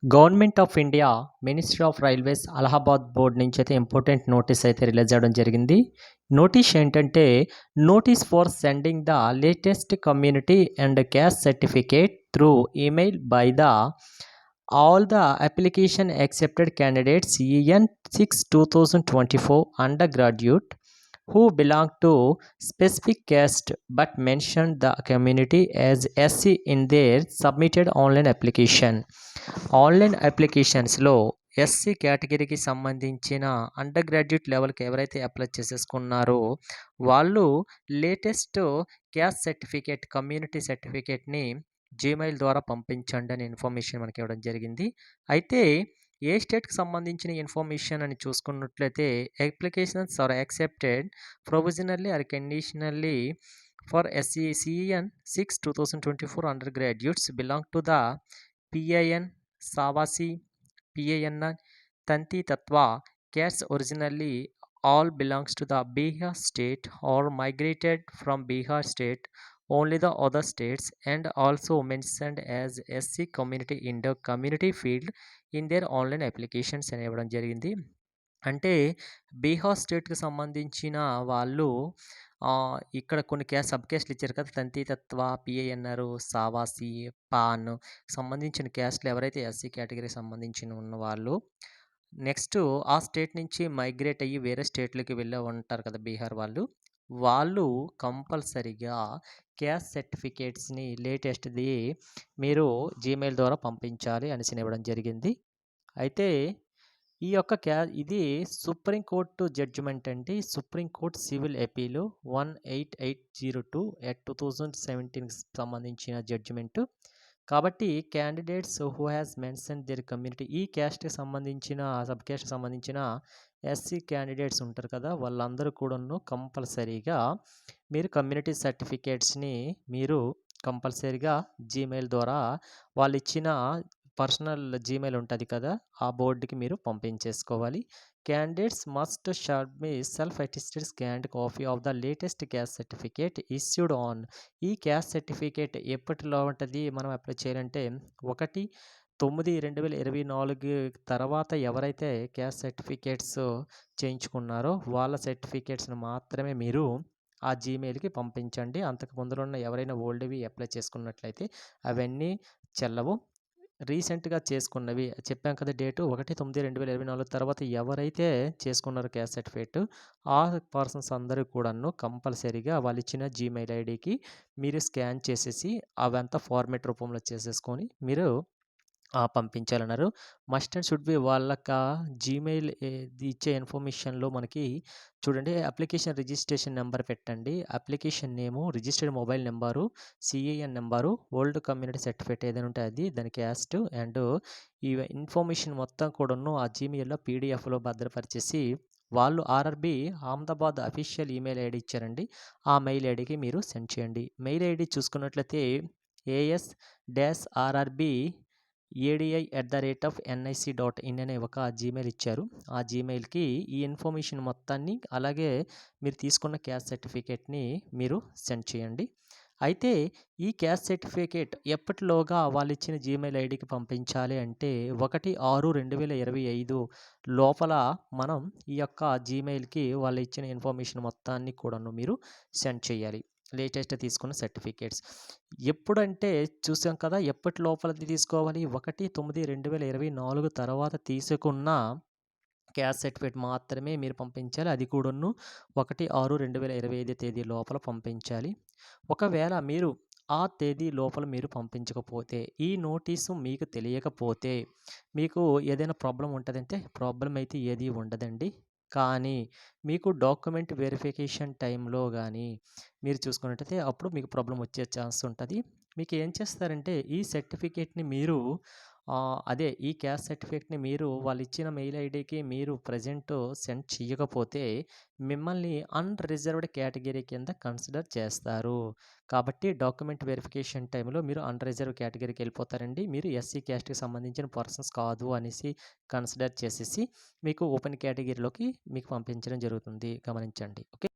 Government of India ministry of railways Allahabad board నుంచి అయితే important notice అయితే రిలీజ్ అవ్వడం జరిగింది. నోటీస్ ఏంటంటే notice for sending the latest community and caste certificate through email by the all the application accepted candidates EN 6/2024 under graduate who belong to specific caste but mentioned the community as SC in their submitted online application. Online అప్లికేషన్స్లో SC కేటగిరీకి సంబంధించిన undergraduate లెవెల్కి ఎవరైతే apply చేసేసుకున్నారో వాళ్ళు latest caste certificate community సర్టిఫికేట్ని Gmail ద్వారా పంపించండి అనే ఇన్ఫర్మేషన్ మనకి ఇవ్వడం జరిగింది. అయితే ఏ స్టేట్కి సంబంధించిన ఇన్ఫర్మేషన్ అని చూసుకున్నట్లయితే applications are accepted provisionally or conditionally for CEN 6/2024 undergraduates belong to the PIN Savasi, PIN, Tanti Tattva castes originally all belongs to the Bihar state or migrated from Bihar state, only the other states, and also mentioned as SC community in the community field in their online applications అని ఇవ్వడం జరిగింది. అంటే బీహార్ స్టేట్‌కి సంబంధించిన వాళ్ళు ఇక్కడ కొన్ని sub క్యాస్ట్‌లు ఇచ్చారు కదా! తంతి తత్వ, PINR, సావాసి, పాన్ సంబంధించిన క్యాస్ట్‌లు ఎవరైతే ఎస్సీ కేటగిరీకి సంబంధించిన ఉన్నవాళ్ళు నెక్స్ట్ ఆ స్టేట్ నుంచి మైగ్రేట్ అయ్యి వేరే స్టేట్‌లకి వెళ్ళే ఉంటారు కదా! బీహార్ వాళ్ళు కంపల్సరీగా క్యాస్ట్ సర్టిఫికేట్స్‌ని లేటెస్ట్‌ది మీరు జీమెయిల్ ద్వారా పంపించాలి అనేసి ఇవ్వడం జరిగింది. అయితే ఈ యొక్క ఇది సుప్రీం కోర్టు జడ్జిమెంట్ అండి. సుప్రీం కోర్ట్ సివిల్ అపీలు 18802/2017కి సంబంధించిన జడ్జిమెంటు. కాబట్టి candidates who has mention there community ఈ క్యాస్ట్కి సంబంధించిన సబ్ క్యాస్ట్కి సంబంధించిన ఎస్సీ క్యాండిడేట్స్ ఉంటారు కదా! వాళ్ళందరూ కూడాను కంపల్సరీగా మీరు కమ్యూనిటీ సర్టిఫికేట్స్ని మీరు కంపల్సరీగా జీమెయిల్ ద్వారా వాళ్ళు ఇచ్చిన పర్సనల్ జీమెయిల్ ఉంటుంది కదా! ఆ బోర్డుకి మీరు పంపించేసుకోవాలి. Candidates must submit self attested scanned copy of the latest caste certificate issued on ఈ క్యాస్ట్ సర్టిఫికేట్ ఎప్పటిలో ఉంటుంది మనం అప్లై చేయాలంటే 1/9/2024 తర్వాత ఎవరైతే క్యాస్ట్ సర్టిఫికేట్స్ చేయించుకున్నారో వాళ్ళ సర్టిఫికేట్స్ని మాత్రమే మీరు ఆ జీమెయిల్కి పంపించండి. అంతకు ముందులో ఉన్న ఎవరైనా ఓల్డ్వి అప్లై చేసుకున్నట్లయితే అవన్నీ చెల్లవు. రీసెంట్‌గా చేసుకున్నవి చెప్పాం కదా! డేటు 1/9/2024 తర్వాత ఎవరైతే చేసుకున్నారో క్యాస్ట్ సర్టిఫికేట్ ఆ పర్సన్స్ అందరూ కూడాను కంపల్సరీగా వాళ్ళు ఇచ్చిన జీమెయిల్ ఐడీకి మీరు స్కాన్ చేసేసి అవంతా ఫార్మాట్ రూపంలో చేసేసుకొని మీరు పంపించాలన్నారు. మస్ట్ అండ్ షుడ్ బి వాళ్ళక జీమెయిల్ ఇచ్చే ఇన్ఫర్మేషన్‌లో మనకి చూడండి అప్లికేషన్ రిజిస్ట్రేషన్ నెంబర్ పెట్టండి. Application name, registered mobile number, CAN number, old community certificate ఏదైనా ఉంటే అది, దాని క్యాస్ట్ అండ్ ఈ ఇన్ఫర్మేషన్ మొత్తం కూడాను ఆ జీమెయిల్‌లో PDFలో భద్రపరిచేసి వాళ్ళు RRB Ahmedabad official email ID ఇచ్చారండి. ఆ మెయిల్ ఐడీకి మీరు సెండ్ చేయండి. మెయిల్ ఐడీ చూసుకున్నట్లయితే AS-RRB ADI@nic.in అనే ఒక జీమెయిల్ ఇచ్చారు. ఆ జీమెయిల్‌కి ఈ ఇన్ఫర్మేషన్ మొత్తాన్ని అలాగే మీరు తీసుకున్న క్యాస్ట్ సర్టిఫికేట్‌ని మీరు సెండ్ చేయండి. అయితే ఈ క్యాస్ట్ సర్టిఫికేట్ ఎప్పటిలోగా వాళ్ళు ఇచ్చిన జీమెయిల్ ఐడీకి పంపించాలి అంటే 1/6/2025 లోపల మనం ఈ యొక్క జీమెయిల్‌కి వాళ్ళు ఇచ్చిన ఇన్ఫర్మేషన్ మొత్తాన్ని కూడాను మీరు సెండ్ చేయాలి. లేటెస్ట్ తీసుకున్న సర్టిఫికేట్స్ ఎప్పుడంటే చూసాం కదా! ఎప్పటి లోపలది తీసుకోవాలి 1/9/2024 తర్వాత తీసుకున్న క్యాస్ట్ సర్టిఫికేట్ మాత్రమే మీరు పంపించాలి. అది కూడాను 1/6/2025 తేదీ లోపల పంపించాలి. ఒకవేళ మీరు ఆ తేదీ లోపల మీరు పంపించకపోతే ఈ నోటీసు మీకు తెలియకపోతే మీకు ఏదైనా ప్రాబ్లం ఉంటుందంటే ప్రాబ్లం అయితే ఏది ఉండదండి. కానీ మీకు డాక్యుమెంట్ వెరిఫికేషన్ టైంలో కానీ మీరు చూసుకున్నట్టయితే అప్పుడు మీకు ప్రాబ్లం వచ్చే ఛాన్స్ ఉంటుంది. మీకు ఏం చేస్తారంటే ఈ సర్టిఫికేట్‌ని మీరు అదే ఈ క్యాస్ట్ సర్టిఫికేట్‌ని మీరు వాళ్ళు ఇచ్చిన మెయిల్ ఐడీకి మీరు ప్రెజెంట్ సెండ్ చేయకపోతే మిమ్మల్ని అన్‌రిజర్వ్డ్ కేటగిరీ కింద కన్సిడర్ చేస్తారు. కాబట్టి డాక్యుమెంట్ వెరిఫికేషన్ టైంలో మీరు అన్‌రిజర్వ్డ్ కేటగిరీకి వెళ్ళిపోతారండి. మీరు ఎస్సీ క్యాస్ట్‌కి సంబంధించిన పర్సన్స్ కాదు అనేసి కన్సిడర్ చేసేసి మీకు ఓపెన్ కేటగిరీలోకి మీకు పంపించడం జరుగుతుంది. గమనించండి. ఓకే.